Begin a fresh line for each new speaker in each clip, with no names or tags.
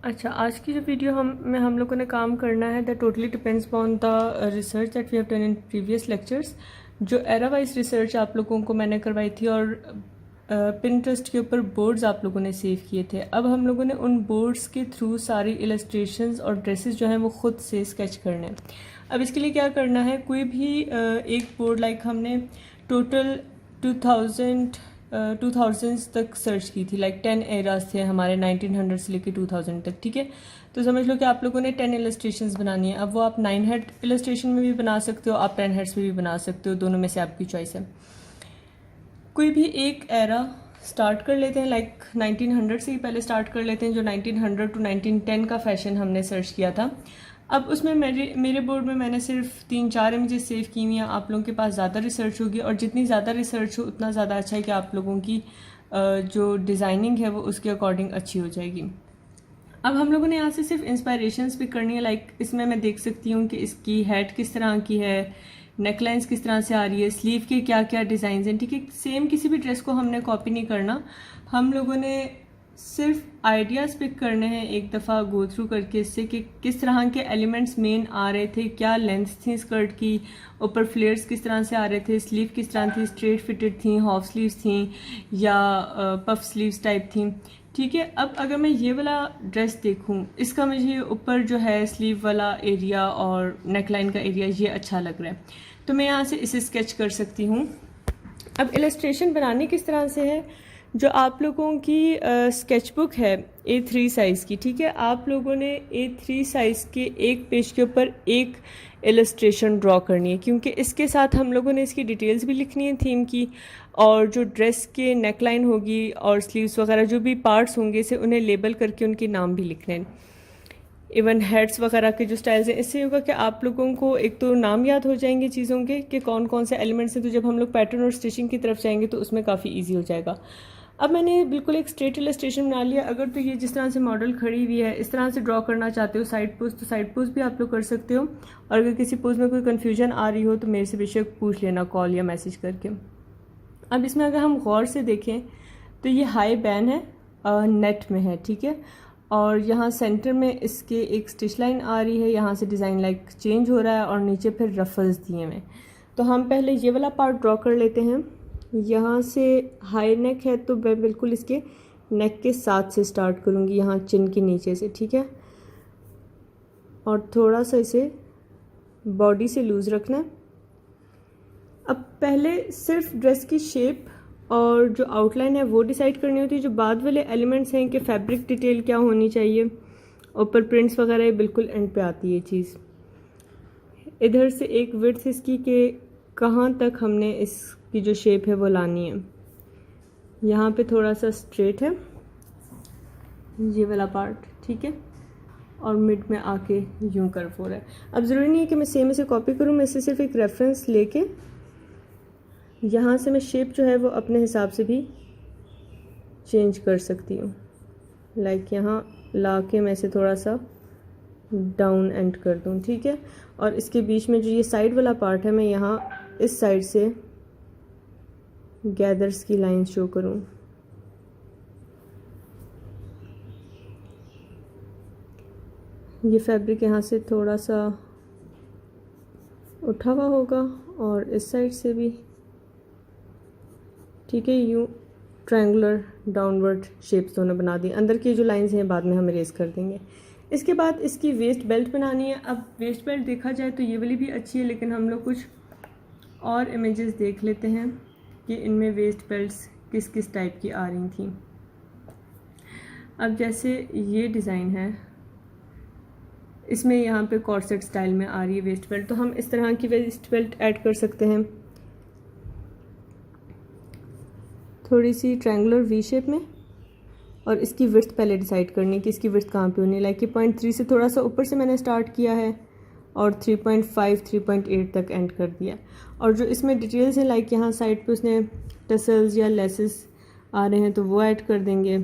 अच्छा, आज की जो वीडियो हम लोगों ने काम करना है that totally depends upon the research that we have done in previous lectures. जो एरा वाइज रिसर्च आप लोगों को मैंने करवाई थी और पिंटरेस्ट के ऊपर बोर्ड्स आप लोगों ने सेव किए थे। अब हम लोगों ने उन बोर्ड्स के थ्रू सारी इलस्ट्रेशंस और ड्रेसेस जो हैं वो खुद से स्केच करने हैं। अब इसके लिए क्या करना है, कोई भी एक बोर्ड लाइक हमने टोटल 2000 तक सर्च की थी, लाइक 10 एराज थे हमारे 1900 से लेकर 2000 तक। ठीक है, तो समझ लो कि आप लोगों ने 10 इलस्ट्रेशंस बनानी है। अब वो आप 9 हेड इलस्ट्रेशन में भी बना सकते हो, आप 10 हेड्स में भी बना सकते हो, दोनों में से आपकी चॉइस है। कोई भी एक एरा स्टार्ट कर लेते हैं, लाइक 1900 से ही पहले स्टार्ट कर लेते हैं, जो 1900 टू 1910 का फैशन हमने सर्च किया था। अब उसमें मेरे बोर्ड में मैंने सिर्फ 3-4 इमेजेस सेव की हुई हैं। आप लोगों के पास ज़्यादा रिसर्च होगी, और जितनी ज़्यादा रिसर्च हो उतना ज़्यादा अच्छा है कि आप लोगों की जो डिज़ाइनिंग है वो उसके अकॉर्डिंग अच्छी हो जाएगी। अब हम लोगों ने यहाँ से सिर्फ इंस्पायरेशंस पिक करनी है। लाइक इसमें मैं देख सकती हूँ कि इसकी हेड किस तरह की है, नेकलाइंस किस तरह से आ रही है, स्लीव के क्या क्या डिज़ाइन हैं। ठीक है, सेम किसी भी ड्रेस को हमने कॉपी नहीं करना, हम लोगों ने सिर्फ आइडियाज़ पिक करने हैं एक दफ़ा गो थ्रू करके इससे कि किस तरह के एलिमेंट्स मेन आ रहे थे, क्या लेंथ थी स्कर्ट की, ऊपर फ्लेयर्स किस तरह से आ रहे थे, स्लीव किस तरह थी, स्ट्रेट फिटेड थी, हाफ स्लीव्स थी या पफ स्लीव्स टाइप थी। ठीक है, अब अगर मैं ये वाला ड्रेस देखूं, इसका मुझे ऊपर जो है स्लीव वाला एरिया और नेकलाइन का एरिया ये अच्छा लग रहा है, तो मैं यहाँ से इसे स्केच कर सकती हूँ। अब इलस्ट्रेशन बनानी किस तरह से है, जो आप लोगों की स्केचबुक है A3 साइज़ की। ठीक है, आप लोगों ने A3 साइज़ के एक पेज के ऊपर एक इलस्ट्रेशन ड्रॉ करनी है, क्योंकि इसके साथ हम लोगों ने इसकी डिटेल्स भी लिखनी है थीम की, और जो ड्रेस के नेकलाइन होगी और स्लीव्स वगैरह जो भी पार्ट्स होंगे से उन्हें लेबल करके उनके नाम भी लिखने हैं। इवन हेड्स वगैरह के जो स्टाइल्स हैं, इससे होगा कि आप लोगों को एक तो नाम याद हो जाएंगे चीज़ों के कि कौन कौन से एलिमेंट्स हैं, तो जब हम लोग पैटर्न और स्टिचिंग की तरफ जाएंगे तो उसमें काफ़ी ईजी हो जाएगा। अब मैंने बिल्कुल एक स्ट्रेट इलस्ट्रेशन बना लिया। अगर तो ये जिस तरह से मॉडल खड़ी हुई है इस तरह से ड्रॉ करना चाहते हो साइड पोज, तो साइड पोज भी आप लोग कर सकते हो, और अगर किसी पोज में कोई कन्फ्यूजन आ रही हो तो मेरे से बेशक पूछ लेना कॉल या मैसेज करके। अब इसमें अगर हम गौर से देखें तो ये हाई बैन है, नेट में है। ठीक है, और यहाँ सेंटर में इसके एक स्टिच लाइन आ रही है, यहाँ से डिज़ाइन लाइक चेंज हो रहा है और नीचे फिर रफल्स दिए हुए। तो हम पहले ये वाला पार्ट ड्रॉ कर लेते हैं। यहाँ से हाई नेक है तो मैं बिल्कुल इसके नेक के साथ से स्टार्ट करूँगी, यहाँ चिन के नीचे से। ठीक है, और थोड़ा सा इसे बॉडी से लूज़ रखना है। अब पहले सिर्फ ड्रेस की शेप और जो आउटलाइन है वो डिसाइड करनी होती है। जो बाद वाले एलिमेंट्स हैं कि फैब्रिक डिटेल क्या होनी चाहिए, ऊपर प्रिंट्स वगैरह, बिल्कुल एंड पे आती है ये चीज़। इधर से एक विड्थ इसकी कि कहाँ तक हमने इसकी जो शेप है वो लानी है। यहाँ पे थोड़ा सा स्ट्रेट है ये वाला पार्ट। ठीक है, और मिड में आके यूं कर्व हो रहा है। अब ज़रूरी नहीं है कि मैं सेम इसे कॉपी करूँ, मैं इसे सिर्फ एक रेफरेंस लेके यहाँ से मैं शेप जो है वो अपने हिसाब से भी चेंज कर सकती हूँ। लाइक यहाँ ला के मैं इसे थोड़ा सा डाउन एंड कर दूँ। ठीक है, और इसके बीच में जो ये साइड वाला पार्ट है मैं यहाँ इस साइड से गैदर्स की लाइन शो करूँ। ये फैब्रिक यहाँ से थोड़ा सा उठा हुआ होगा और इस साइड से भी। ठीक है, यूँ ट्रायंगुलर डाउनवर्ड शेप्स दोनों बना दी। अंदर की जो लाइंस हैं बाद में हम इरेज कर देंगे। इसके बाद इसकी वेस्ट बेल्ट बनानी है। अब वेस्ट बेल्ट देखा जाए तो ये वाली भी अच्छी है, लेकिन हम लोग कुछ और इमेजेस देख लेते हैं कि इनमें वेस्ट बेल्ट्स किस किस टाइप की आ रही थी। अब जैसे ये डिज़ाइन है, इसमें यहाँ पे कॉर्सेट स्टाइल में आ रही है वेस्ट बेल्ट, तो हम इस तरह की वेस्ट बेल्ट ऐड कर सकते हैं, थोड़ी सी ट्रायंगुलर वी शेप में। और इसकी विड्थ पहले डिसाइड करनी है कि इसकी विड्थ कहाँ पे होनी है। लाइक कि 0.3 से थोड़ा सा ऊपर से मैंने स्टार्ट किया है और 3.5 3.8 तक एंड कर दिया। और जो इसमें डिटेल्स हैं, लाइक यहाँ साइड पे उसने टसल्स या लेसेस आ रहे हैं तो वो ऐड कर देंगे।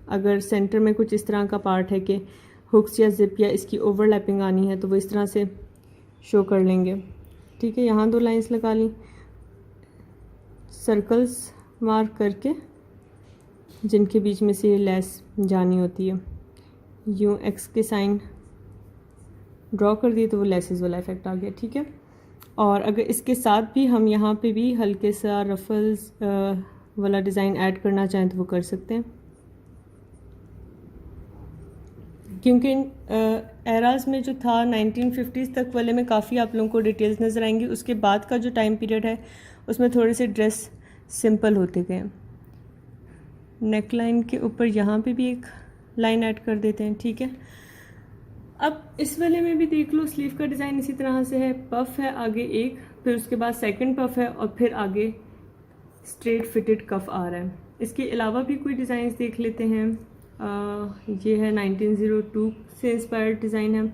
अगर सेंटर में कुछ इस तरह का पार्ट है कि हुक्स या जिप या इसकी ओवरलैपिंग आनी है तो वो इस तरह से शो कर लेंगे। ठीक है, यहाँ 2 लाइंस लगा ली, सर्कल्स मार्क करके जिनके बीच में से ये लेस जानी होती है। यूँ एक्स के साइन ड्रॉ कर दिए तो वो लेसेस वाला इफेक्ट आ गया, ठीक है। और अगर इसके साथ भी हम यहाँ पे भी हल्के सा रफल्स वाला डिज़ाइन ऐड करना चाहें तो वो कर सकते हैं, क्योंकि एराज में जो था 1950s तक वाले में काफ़ी आप लोगों को डिटेल्स नज़र आएंगी। उसके बाद का जो टाइम पीरियड है उसमें थोड़े से ड्रेस सिंपल होते गए। नेक लाइन के ऊपर यहाँ पे भी एक लाइन ऐड कर देते हैं, ठीक है। अब इस वाले में भी देख लो, स्लीव का डिज़ाइन इसी तरह से है, पफ है आगे एक, फिर उसके बाद सेकंड पफ है और फिर आगे स्ट्रेट फिटेड कफ आ रहा है। इसके अलावा भी कोई डिज़ाइंस देख लेते हैं। ये है 1902 से इंस्पायर्ड डिज़ाइन है,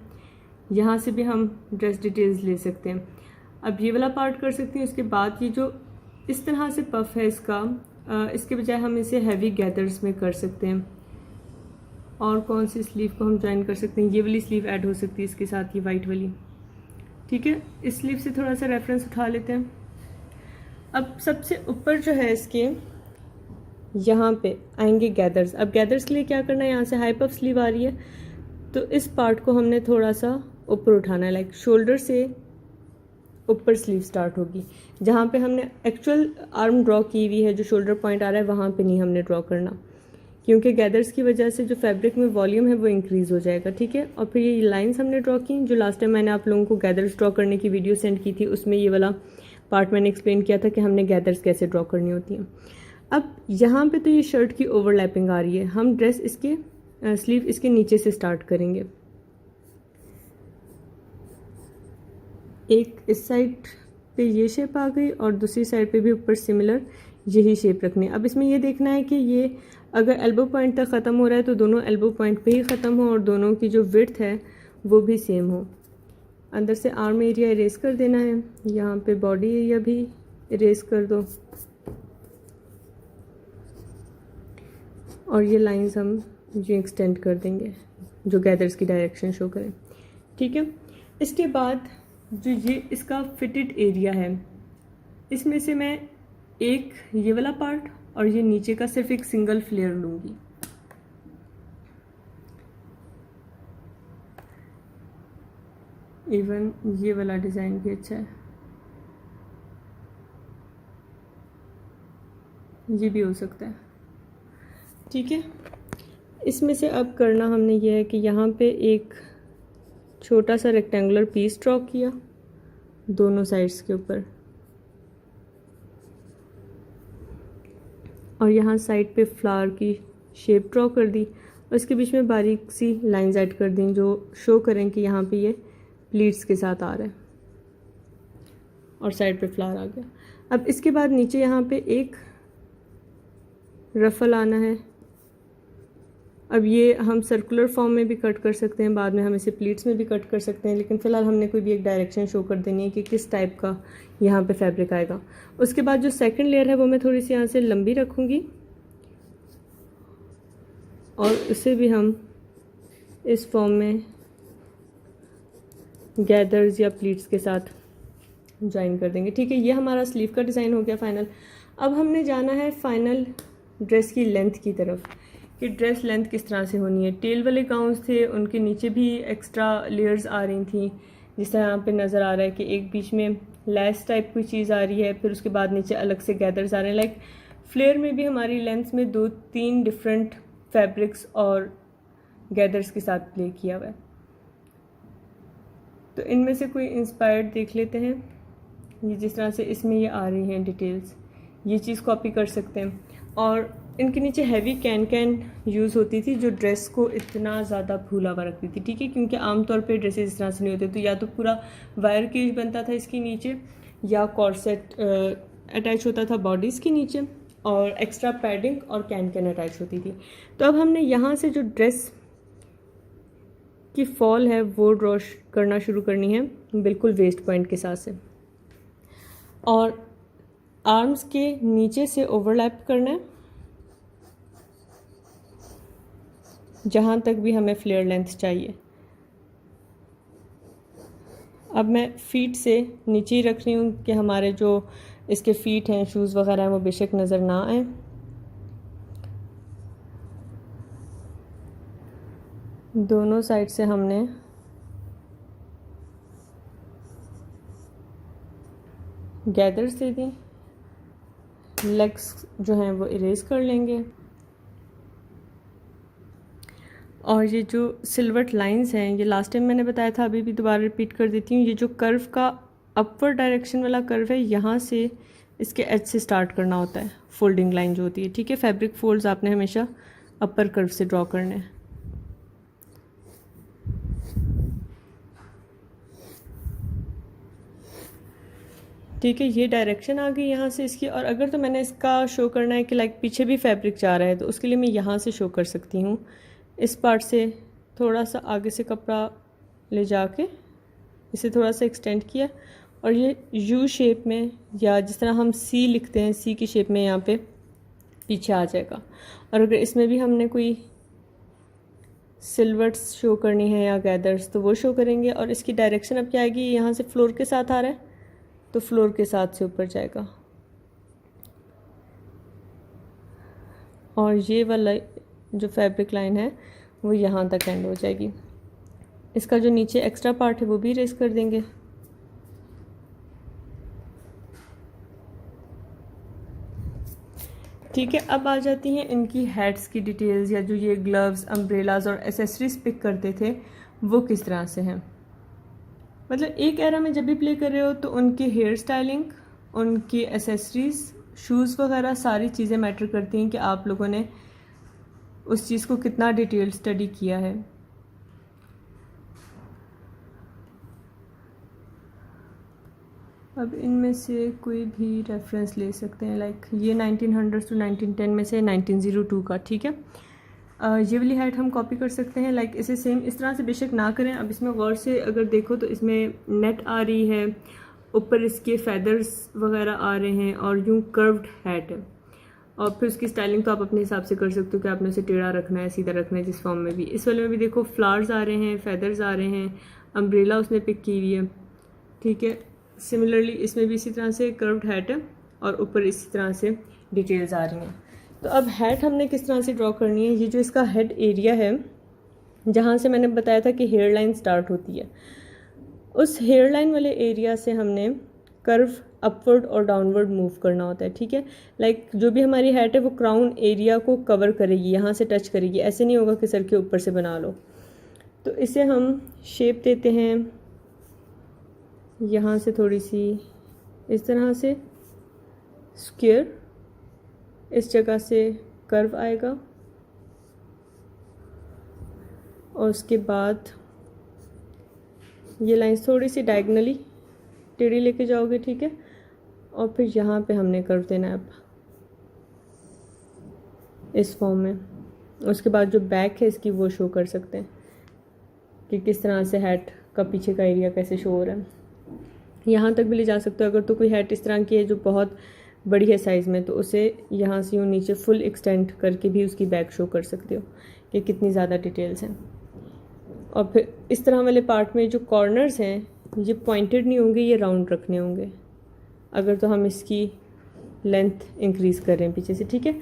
यहाँ से भी हम ड्रेस डिटेल्स ले सकते हैं। अब ये वाला पार्ट कर सकते हैं। उसके बाद ये जो इस तरह से पफ है इसका, इसके बजाय हम इसे हैवी गैदर्स में कर सकते हैं। और कौन सी स्लीव को हम ज्वाइन कर सकते हैं, ये वाली स्लीव ऐड हो सकती है इसके साथ, ये वाइट वाली, ठीक है। इस स्लीव से थोड़ा सा रेफरेंस उठा लेते हैं। अब सबसे ऊपर जो है इसके यहाँ पे आएंगे गैदर्स। अब गैदर्स के लिए क्या करना है, यहाँ से हाई पफ स्लीव आ रही है तो इस पार्ट को हमने थोड़ा सा ऊपर उठाना है, लाइक शोल्डर से ऊपर स्लीव स्टार्ट होगी। जहाँ पे हमने एक्चुअल आर्म ड्रॉ की हुई है, जो शोल्डर पॉइंट आ रहा है, वहाँ पे नहीं हमने ड्रॉ करना, क्योंकि गैदर्स की वजह से जो फैब्रिक में वॉल्यूम है वो इंक्रीज़ हो जाएगा, ठीक है। और फिर ये लाइंस हमने ड्रॉ की, जो लास्ट टाइम मैंने आप लोगों को गैदर्स ड्रॉ करने की वीडियो सेंड की थी, उसमें ये वाला पार्ट मैंने एक्सप्लेन किया था कि हमने गैदर्स कैसे ड्रॉ करनी होती हैं। अब यहाँ पे तो ये शर्ट की ओवरलैपिंग आ रही है, हम ड्रेस इसके स्लीव इसके नीचे से स्टार्ट करेंगे। एक इस साइड पे ये शेप आ गई और दूसरी साइड पे भी ऊपर सिमिलर यही शेप रखनी है। अब इसमें ये देखना है कि ये अगर एल्बो पॉइंट तक ख़त्म हो रहा है तो दोनों एल्बो पॉइंट पे ही ख़त्म हो और दोनों की जो विड्थ है वो भी सेम हो। अंदर से आर्म एरिया इरेज कर देना है, यहाँ पे बॉडी एरिया भी इरेज कर दो और ये लाइंस हम जो एक्सटेंड कर देंगे जो गैदर्स की डायरेक्शन शो करें, ठीक है। इसके बाद जो ये इसका फिटेड एरिया है, इसमें से मैं एक ये वाला पार्ट और ये नीचे का सिर्फ एक सिंगल फ्लेयर लूँगी। इवन ये वाला डिज़ाइन भी अच्छा है, ये भी हो सकता है, ठीक है। इसमें से अब करना हमने ये है कि यहाँ पे एक छोटा सा रेक्टेंगुलर पीस ड्रॉ किया दोनों साइड्स के ऊपर और यहाँ साइड पे फ्लावर की शेप ड्रॉ कर दी और इसके बीच में बारीक सी लाइंस ऐड कर दी जो शो करें कि यहाँ पे ये प्लीट्स के साथ आ रहा है और साइड पे फ्लावर आ गया। अब इसके बाद नीचे यहाँ पे एक रफल आना है। अब ये हम सर्कुलर फॉर्म में भी कट कर सकते हैं, बाद में हम इसे प्लीट्स में भी कट कर सकते हैं, लेकिन फ़िलहाल हमने कोई भी एक डायरेक्शन शो कर देनी है कि किस टाइप का यहाँ पे फैब्रिक आएगा। उसके बाद जो सेकंड लेयर है वो मैं थोड़ी सी यहाँ से लंबी रखूँगी और उसे भी हम इस फॉर्म में गैदर्स या प्लीट्स के साथ ज्वाइन कर देंगे, ठीक है। ये हमारा स्लीव का डिज़ाइन हो गया फाइनल। अब हमने जाना है फाइनल ड्रेस की लेंथ की तरफ कि ड्रेस लेंथ किस तरह से होनी है। टेल वाले गाउन्स थे, उनके नीचे भी एक्स्ट्रा लेयर्स आ रही थी, जिस तरह यहाँ पे नज़र आ रहा है कि एक बीच में लेस टाइप की चीज़ आ रही है, फिर उसके बाद नीचे अलग से गैदर्स आ रहे हैं। लाइक फ्लेयर में भी हमारी लेंथ में 2-3 डिफरेंट फैब्रिक्स और गैदर्स के साथ प्ले किया हुआ है। तो इनमें से कोई इंस्पायर्ड देख लेते हैं। ये जिस तरह से इसमें ये आ रही हैं डिटेल्स, ये चीज़ कॉपी कर सकते हैं। और इनके नीचे हैवी कैन यूज़ होती थी जो ड्रेस को इतना ज़्यादा फूला हुआ रखती थी, ठीक है, क्योंकि आमतौर पे ड्रेसेस इस तरह से नहीं होते। तो या तो पूरा वायर केज बनता था इसके नीचे या कॉर्सेट अटैच होता था बॉडीज़ के नीचे और एक्स्ट्रा पैडिंग और कैन अटैच होती थी। तो अब हमने यहाँ से जो ड्रेस की फॉल है वो ड्रॉ करना शुरू करनी है बिल्कुल वेस्ट पॉइंट के साथ से और आर्म्स के नीचे से ओवरलैप करना है जहाँ तक भी हमें फ्लेयर लेंथ चाहिए। अब मैं फीट से नीचे ही रख रही हूँ कि हमारे जो इसके फीट हैं, शूज़ वगैरह हैं, वो बेशक नज़र ना आए। दोनों साइड से हमने गैदर्स दे दी, लेग्स जो हैं वो इरेज कर लेंगे। और ये जो सिल्वर्ट लाइंस हैं, ये लास्ट टाइम मैंने बताया था, अभी भी दोबारा रिपीट कर देती हूँ। ये जो कर्व का अपवर्ड डायरेक्शन वाला कर्व है, यहाँ से इसके एज से स्टार्ट करना होता है, फोल्डिंग लाइन जो होती है, ठीक है। फैब्रिक फोल्ड्स आपने हमेशा अपर कर्व से ड्रॉ करने हैं। ठीक है, ये डायरेक्शन आ गई यहाँ से इसकी। और अगर तो मैंने इसका शो करना है कि लाइक पीछे भी फैब्रिक जा रहा है, तो उसके लिए मैं यहाँ से शो कर सकती हूँ। इस पार्ट से थोड़ा सा आगे से कपड़ा ले जाके इसे थोड़ा सा एक्सटेंड किया, और ये यू शेप में, या जिस तरह हम सी लिखते हैं, सी की शेप में यहाँ पे पीछे आ जाएगा। और अगर इसमें भी हमने कोई सिल्वर्ट्स शो करनी है या गैदर्स, तो वो शो करेंगे। और इसकी डायरेक्शन अब क्या आएगी, यहाँ से फ्लोर के साथ आ रहा है तो फ्लोर के साथ से ऊपर जाएगा। और ये वाला जो फैब्रिक लाइन है वो यहाँ तक एंड हो जाएगी। इसका जो नीचे एक्स्ट्रा पार्ट है वो भी इरेज कर देंगे। ठीक है, अब आ जाती हैं इनकी हेड्स की डिटेल्स, या जो ये ग्लव्स, अम्ब्रेलाज और एसेसरीज पिक करते थे वो किस तरह से हैं। मतलब एक एरा में जब भी प्ले कर रहे हो तो उनकी हेयर स्टाइलिंग, उनकी एसेसरीज, शूज़ वगैरह सारी चीज़ें मैटर करती हैं कि आप लोगों ने उस चीज़ को कितना डिटेल स्टडी किया है। अब इनमें से कोई भी रेफरेंस ले सकते हैं, लाइक ये 1900 to 1910 में से 1902 का, ठीक है। ये वाली हाइट हम कॉपी कर सकते हैं, लाइक इसे सेम इस तरह से बेशक ना करें। अब इसमें गौर से अगर देखो तो इसमें नेट आ रही है, ऊपर इसके फेदर्स वगैरह आ रहे हैं, और यूं कर्व्ड हैट है। और फिर उसकी स्टाइलिंग तो आप अपने हिसाब से कर सकते हो कि आपने उसे टेढ़ा रखना है, सीधा रखना है, जिस फॉर्म में भी। इस वाले में भी देखो फ्लावर्स आ रहे हैं, फेदर्स आ रहे हैं, अम्ब्रेला उसने पिक की हुई है, ठीक है। सिमिलरली इसमें भी इसी तरह से कर्व्ड हैट है, और ऊपर इसी तरह से डिटेल्स आ रही हैं। तो अब हैट हमने किस तरह से ड्रॉ करनी है। ये जो इसका हेड एरिया है, जहाँ से मैंने बताया था कि हेयर लाइन स्टार्ट होती है, उस हेयर लाइन वाले एरिया से हमने कर्व अपवर्ड और डाउनवर्ड मूव करना होता है, ठीक है। लाइक जो भी हमारी हैट है वो क्राउन एरिया को कवर करेगी, यहाँ से टच करेगी। ऐसे नहीं होगा कि सर के ऊपर से बना लो। तो इसे हम शेप देते हैं यहाँ से थोड़ी सी इस तरह से स्क्वायर, इस जगह से कर्व आएगा, और उसके बाद ये लाइंस थोड़ी सी डायगनली टेढ़ी लेके जाओगे, ठीक है। और फिर यहाँ पे हमने कर्व देना है अब इस फॉर्म में। उसके बाद जो बैक है इसकी वो शो कर सकते हैं कि किस तरह से हैट का पीछे का एरिया कैसे शो हो रहा है। यहाँ तक भी ले जा सकते हो। अगर तो कोई हैट इस तरह की है जो बहुत बड़ी है साइज़ में, तो उसे यहाँ से यूँ नीचे फुल एक्सटेंड करके भी उसकी बैक शो कर सकते हो कि कितनी ज़्यादा डिटेल्स हैं। और फिर इस तरह वाले पार्ट में जो कॉर्नर्स हैं ये पॉइंटेड नहीं होंगे, ये राउंड रखने होंगे अगर तो हम इसकी लेंथ इंक्रीज़ कर रहे हैं पीछे से, ठीक है।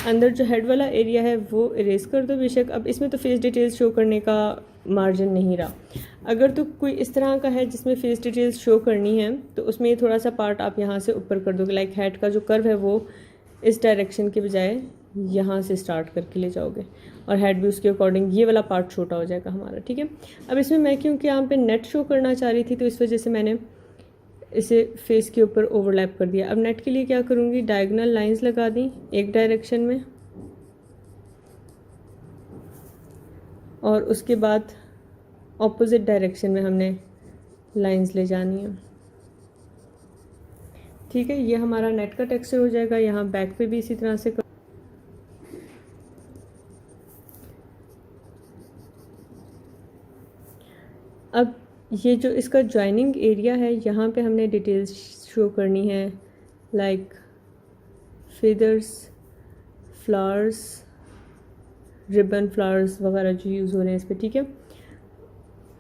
अंदर जो हेड वाला एरिया है वो इरेज कर दो बेशक। अब इसमें तो फेस डिटेल्स शो करने का मार्जिन नहीं रहा। अगर तो कोई इस तरह का है जिसमें फेस डिटेल्स शो करनी है, तो उसमें ये थोड़ा सा पार्ट आप यहाँ से ऊपर कर दोगे। लाइक हेड का जो कर्व है वो इस डायरेक्शन के बजाय यहाँ से स्टार्ट करके ले जाओगे, और हेड भी उसके अकॉर्डिंग ये वाला पार्ट छोटा हो जाएगा हमारा, ठीक है। अब इसमें मैं क्योंकि यहाँ पे नेट शो करना चाह रही थी, तो इस वजह से मैंने इसे फेस के ऊपर ओवरलैप कर दिया। अब नेट के लिए क्या करूँगी, डायगोनल लाइंस लगा दी एक डायरेक्शन में, और उसके बाद ऑपोजिट डायरेक्शन में हमने लाइंस ले जानी है, ठीक है। ये हमारा नेट का टेक्सचर हो जाएगा। यहाँ बैक पे भी इसी तरह से अब ये जो इसका जॉइनिंग एरिया है, यहाँ पे हमने डिटेल्स शो करनी है, like feathers, flowers, ribbon flowers वगैरह जो यूज़ हो रहे हैं इस पर, ठीक है।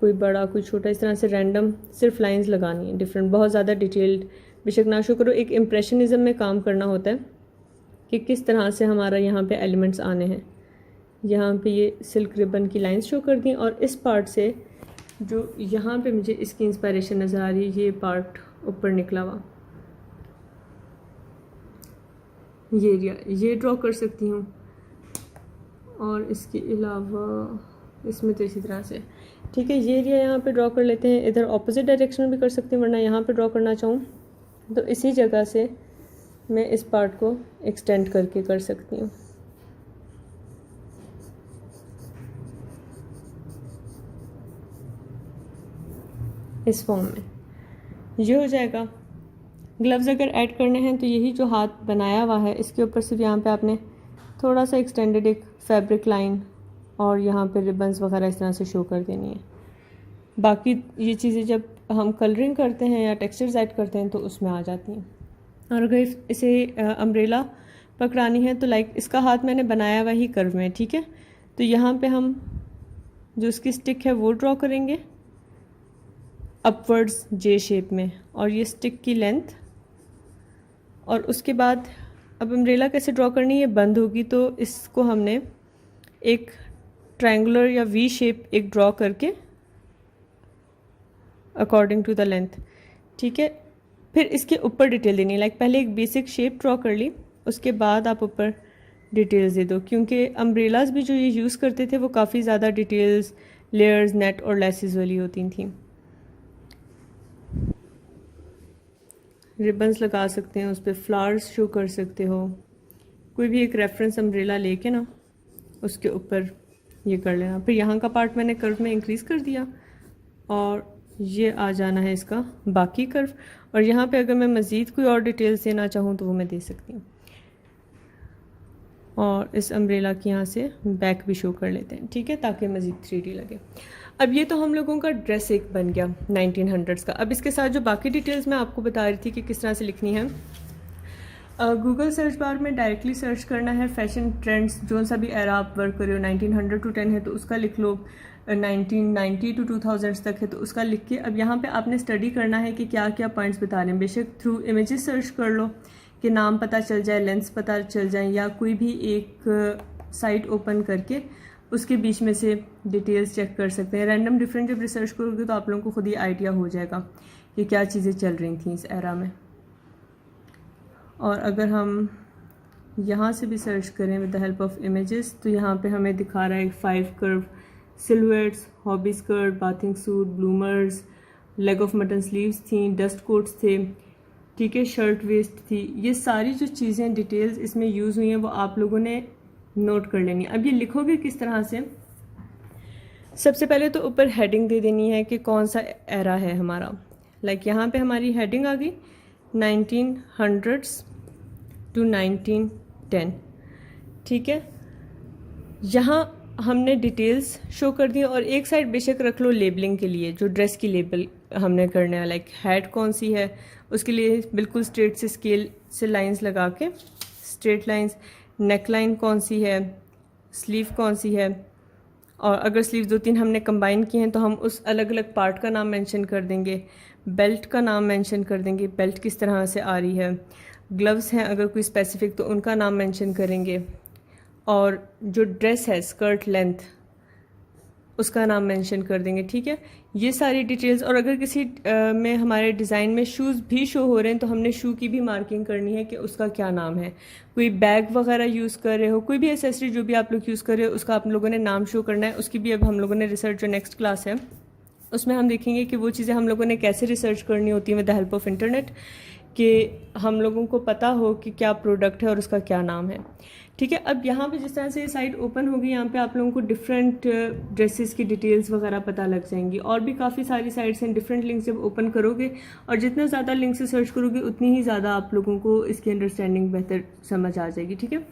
कोई बड़ा कोई छोटा, इस तरह से रैंडम सिर्फ लाइंस लगानी है डिफरेंट, बहुत ज़्यादा डिटेल्ड बेशक ना शो करो। एक इम्प्रेशनिज़म में काम करना होता है कि किस तरह से हमारा यहाँ पे एलिमेंट्स आने हैं, यहाँ पे ये सिल्क रिबन की लाइंस शो कर दी और इस पार्ट से जो यहाँ पे मुझे इसकी इंस्पायरेशन नज़र आ रही है, ये पार्ट ऊपर निकला हुआ, ये एरिया ये ड्रॉ कर सकती हूँ। और इसके अलावा इसमें तो इसी तरह से, ठीक है, ये एरिया यहाँ पे ड्रॉ कर लेते हैं। इधर ऑपोजिट डायरेक्शन में भी कर सकते हैं, वरना यहाँ पे ड्रॉ करना चाहूँ तो इसी जगह से मैं इस पार्ट को एक्सटेंड करके कर सकती हूँ। इस फॉर्म में ये हो जाएगा। ग्लव्स अगर ऐड करने हैं तो यही जो हाथ बनाया हुआ है इसके ऊपर सिर्फ यहाँ पे आपने थोड़ा सा एक्सटेंडेड एक फैब्रिक लाइन और यहाँ पे रिबन्स वगैरह इस तरह से शो कर देनी है। बाकी ये चीज़ें जब हम कलरिंग करते हैं या टेक्सचर्स ऐड करते हैं तो उसमें आ जाती हैं। और अगर इसे अम्ब्रेला पकड़ानी है तो लाइक इसका हाथ मैंने बनाया हुआ ही कर्व में, ठीक है। तो यहाँ पे हम जो इसकी स्टिक है वो ड्रॉ करेंगे अपवर्ड्स जे शेप में, और ये स्टिक की लेंथ। और उसके बाद अब अम्ब्रेला कैसे ड्रॉ करनी है, बंद होगी तो इसको हमने एक ट्रायंगुलर या वी शेप एक ड्रॉ करके अकॉर्डिंग टू द लेंथ, ठीक है। फिर इसके ऊपर डिटेल देनी है, लाइक पहले एक बेसिक शेप ड्रॉ कर ली, उसके बाद आप ऊपर डिटेल्स दे दो, क्योंकि अम्ब्रेलाज भी जो ये यूज़ करते थे वो काफ़ी ज़्यादा डिटेल्स, लेयर्स, नेट और लेसेस वाली होती थी। रिबन्स लगा सकते हैं, उस पर फ्लावर्स शो कर सकते हो, कोई भी एक रेफरेंस अम्ब्रेला लेके ना उसके ऊपर ये कर लेना। फिर यहाँ का पार्ट मैंने कर्व में इंक्रीज़ कर दिया और ये आ जाना है इसका बाकी कर्व। और यहाँ पे अगर मैं मज़ीद कोई और डिटेल्स देना चाहूँ तो वो मैं दे सकती हूँ। और इस अम्ब्रेला की यहाँ से बैक भी शो कर लेते हैं, ठीक है, ताकि मज़ीद 3D लगे। अब ये तो हम लोगों का ड्रेस एक बन गया 1900s का। अब इसके साथ जो बाकी डिटेल्स मैं आपको बता रही थी कि किस तरह से लिखनी है, गूगल सर्च बार में डायरेक्टली सर्च करना है फैशन ट्रेंड्स, जो सा भी एरा आप वर्क कर रहे हो, 1900 to 10 है तो उसका लिख लो, 1990 to 2000 तक है तो उसका लिख के अब यहाँ पे आपने स्टडी करना है कि क्या क्या पॉइंट्स बता रहे हैं। बेशक थ्रू इमेजेस सर्च कर लो कि नाम पता चल जाए, लेंस पता चल जाए, या कोई भी एक साइट ओपन करके उसके बीच में से डिटेल्स चेक कर सकते हैं। रैंडम डिफरेंट जब रिसर्च करोगे तो आप लोगों को खुद ही आइडिया हो जाएगा कि क्या चीज़ें चल रही थी इस एरा में। और अगर हम यहाँ से भी सर्च करें with the help of images तो यहाँ पे हमें दिखा रहा है 5 curve silhouettes, hobble skirt, bathing suit, bloomers, leg of mutton sleeves थी, डस्ट कोट्स थे, ठीक है, शर्ट वेस्ट थी। ये सारी जो चीज़ें डिटेल्स इसमें यूज़ हुई हैं वो आप लोगों ने नोट कर लेनी। अब ये लिखोगे किस तरह से, सबसे पहले तो ऊपर हेडिंग दे देनी है कि कौन सा एरा है हमारा। लाइक यहाँ पे हमारी हेडिंग आ गई 1900s to 1910, ठीक है। यहाँ हमने डिटेल्स शो कर दी और एक साइड बेशक रख लो लेबलिंग के लिए, जो ड्रेस की लेबल हमने करने है। लाइक हेड कौन सी है उसके लिए बिल्कुल स्ट्रेट से स्केल से लाइंस लगा के स्ट्रेट लाइंस, नेक लाइन कौन सी है, स्लीव कौन सी है, और अगर स्लीव 2-3 हमने कंबाइन किए हैं तो हम उस अलग अलग पार्ट का नाम मेंशन कर देंगे, बेल्ट का नाम मेंशन कर देंगे, बेल्ट किस तरह से आ रही है, ग्लव्स हैं अगर कोई स्पेसिफिक तो उनका नाम मेंशन करेंगे, और जो ड्रेस है स्कर्ट लेंथ उसका नाम मेंशन कर देंगे, ठीक है। ये सारी डिटेल्स। और अगर किसी में हमारे डिज़ाइन में शूज़ भी शो हो रहे हैं तो हमने शू की भी मार्किंग करनी है कि उसका क्या नाम है। कोई बैग वगैरह यूज़ कर रहे हो, कोई भी एसेसरी जो भी आप लोग यूज़ कर रहे हो उसका आप लोगों ने नाम शो करना है। उसकी भी अब हम लोगों ने रिसर्च जो नेक्स्ट क्लास है उसमें हम देखेंगे कि वो चीज़ें हम लोगों ने कैसे रिसर्च करनी होती है with the help of internet, कि हम लोगों को पता हो कि क्या प्रोडक्ट है और उसका क्या नाम है, ठीक है। अब यहाँ पे जिस तरह से ये साइट ओपन होगी यहाँ पे आप लोगों को डिफरेंट ड्रेसेस की डिटेल्स वगैरह पता लग जाएंगी। और भी काफ़ी सारी साइट्स हैं, डिफरेंट लिंक्स जब ओपन करोगे और जितना ज़्यादा लिंक से सर्च करोगे उतनी ही ज़्यादा आप लोगों को इसकी अंडरस्टैंडिंग बेहतर समझ आ जाएगी, ठीक है।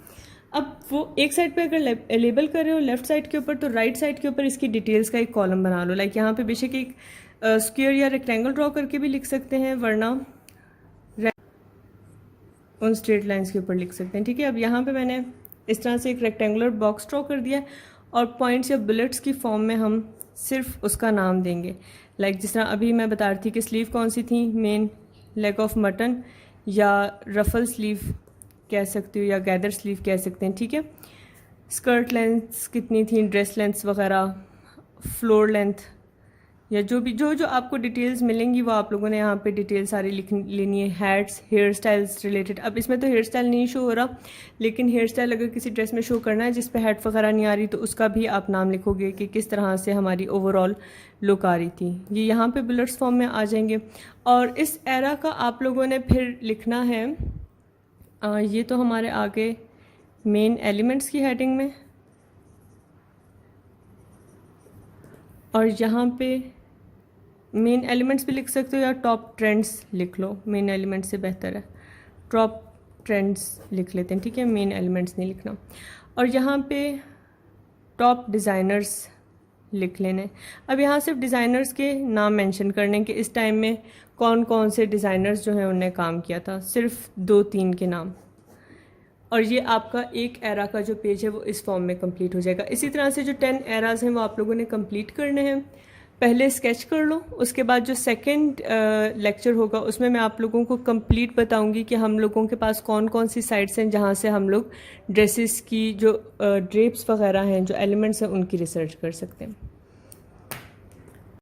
अब वो एक साइड पे अगर लेबल कर रहे हो लेफ्ट साइड के ऊपर तो राइट साइड के ऊपर इसकी डिटेल्स का एक कॉलम बना लो। लाइक यहाँ पे बेशक एक स्क्वायर या रेक्टेंगल ड्रॉ करके भी लिख सकते हैं, वरना उन स्ट्रेट लाइंस के ऊपर लिख सकते हैं, ठीक है। अब यहाँ पे मैंने इस तरह से एक रेक्टेंगुलर बॉक्स ड्रॉ कर दिया और पॉइंट्स या बुलेट्स की फॉर्म में हम सिर्फ उसका नाम देंगे। लाइक जिस तरह अभी मैं बता रही थी कि स्लीव कौन सी थी, मेन, लेग ऑफ मटन या रफल स्लीव कह सकते हो या गैदर स्लीव कह सकते हैं, ठीक है। स्कर्ट लेंथ्स कितनी थी, ड्रेस लेंथ्स वगैरह, फ्लोर लेंथ, या जो भी जो आपको डिटेल्स मिलेंगी वो आप लोगों ने यहाँ पे डिटेल सारी लिख लेनी है। हैट्स, हेयर स्टाइल्स रिलेटेड, अब इसमें तो हेयर स्टाइल नहीं शो हो रहा, लेकिन हेयर स्टाइल अगर किसी ड्रेस में शो करना है जिस पे हैट वगैरह नहीं आ रही तो उसका भी आप नाम लिखोगे कि किस तरह से हमारी ओवरऑल लुक आ रही थी। ये यहाँ पे बुलेट्स फॉर्म में आ जाएंगे। और इस एरा का आप लोगों ने फिर लिखना है, ये तो हमारे आगे मेन एलिमेंट्स की हेडिंग में, और यहाँ पे मेन एलिमेंट्स भी लिख सकते हो या टॉप ट्रेंड्स लिख लो, मेन एलिमेंट्स से बेहतर है, टॉप ट्रेंड्स लिख लेते हैं, ठीक है, मेन एलिमेंट्स नहीं लिखना। और यहाँ पे टॉप डिज़ाइनर्स लिख लेने। अब यहाँ सिर्फ डिज़ाइनर्स के नाम मेंशन करने कि इस टाइम में कौन कौन से डिज़ाइनर्स जो हैं उनने काम किया था, सिर्फ 2-3 के नाम। और ये आपका एक एरा का जो पेज है वो इस फॉर्म में कंप्लीट हो जाएगा। इसी तरह से जो 10 एराज़ हैं वो आप लोगों ने कंप्लीट करने हैं। पहले स्केच कर लो, उसके बाद जो सेकंड लेक्चर होगा उसमें मैं आप लोगों को कंप्लीट बताऊंगी कि हम लोगों के पास कौन कौन सी साइट्स हैं जहाँ से हम लोग ड्रेसेस की जो ड्रेप्स वगैरह हैं, जो एलिमेंट्स हैं, उनकी रिसर्च कर सकते हैं।